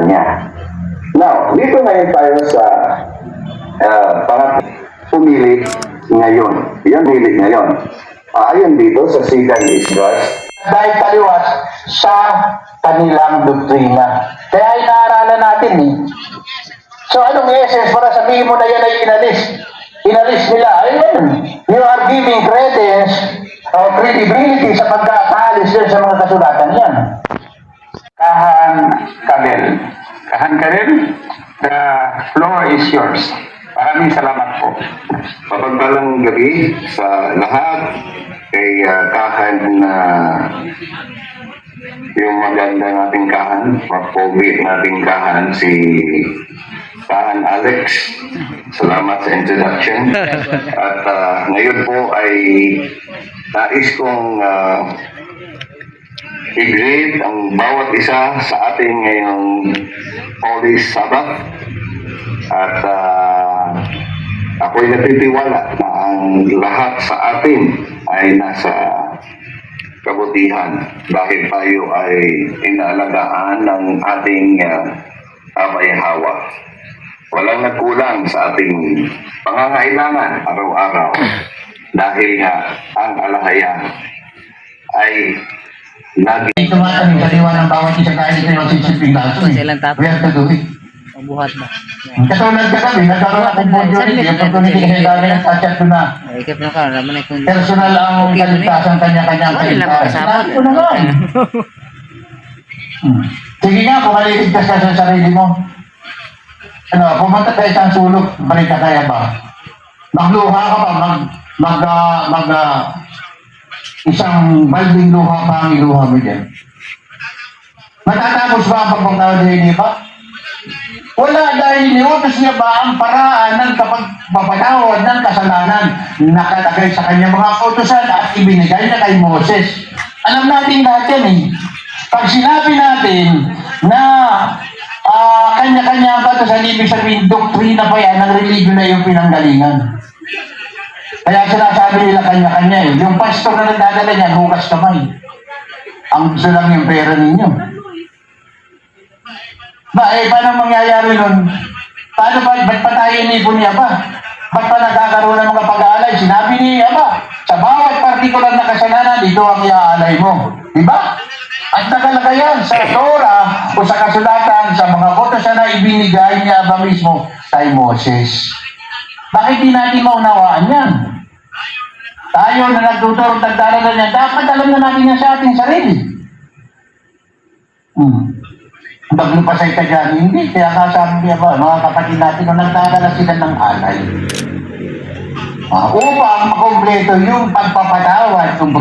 kanya. Now, dito ngayon tayo sa pumili ngayon. Yan, pumili ngayon. Ayon dito sa Sigan Isgas, dahil taliwas sa kanilang doktrina. Kaya inaaralan natin eh. So anong essence para sabihin mo na yan ay inalis? Inalis nila. Ayun, you are giving credence or credibility sa pagkakaalis din sa mga kasulatan yan. Kahan Kabel. Kahan Kabel, the floor is yours. Maraming salamat po. Mapagpalang gabi sa lahat kay Kahan na yung maganda nating Kahan, mapogi nating Kahan, si Kahan Alex. Salamat sa introduction. At ngayon po ay nais kong i-greet ang bawat isa sa ating ngayong Holy Sabbath. At ako'y natitiwala na ang lahat sa atin ay nasa kabutihan dahil tayo ay inaalagaan ng ating amay-hawa. Walang nagkulang sa ating pangangailangan araw-araw dahil nga ang alahaya ay lagi tumatanim sa diwa ng bawat isa kahit ito yung sisiping laso. We have to do it. Buhat na. Katulad ka kami, nagkaroon akong opportunity. Yung opportunity kasi dami ng kachat ko na Ikip na ka, naman ay kung... personal ang kaligtasan kanya-kanyang kaligtasan. Sinabi ko na nga eh. Sige nga, kung maliligtas ka sa sarili mo. Ano, pumunta ka isang sulok, balik ka kaya ba? Magluha ka ba? Isang balding luha pa ang iluha mo dyan. Matatapos ba ang pagpagtawad din ba? Wala, dahil niutos niya ba ang paraan ng kapagpapatawad ng kasalanan nakalagay sa kanyang mga kautusan at ibinigay na kay Moses. Alam natin lahat yan eh. Pag sinabi natin na kanya-kanya ang kautusan, ibig sabihin, doktrina pa yan, ng religion na yung pinanggalingan. Kaya sinasabi nila kanya-kanya eh. Yung pastor na nagdadala niyan, hugas kamay. Ang gusto lang yung pera ninyo. Paano mangyayari nun? Ba't pa tayo inipon niya ba? Ba't pa nagkakaroon ng mga pag-aalay? Sinabi niya ba? Sa bawat partikular na kasalanan, ito ang iaalay mo. Diba? At nakalagay yan sa Torah o sa kasulatan sa mga kautusan na ibinigay niya ba mismo kay Moses. Bakit di natin maunawaan yan? Tayo na nagtuturo, nagdaralan niya, dapat alam na natin yan sa ating sarili. Maglupasay ka dyan, hindi. Kaya kasabi niya ba, mga kapatid natin na nagdadala sila ng alay. Upang makompleto yung pagpapatawad ng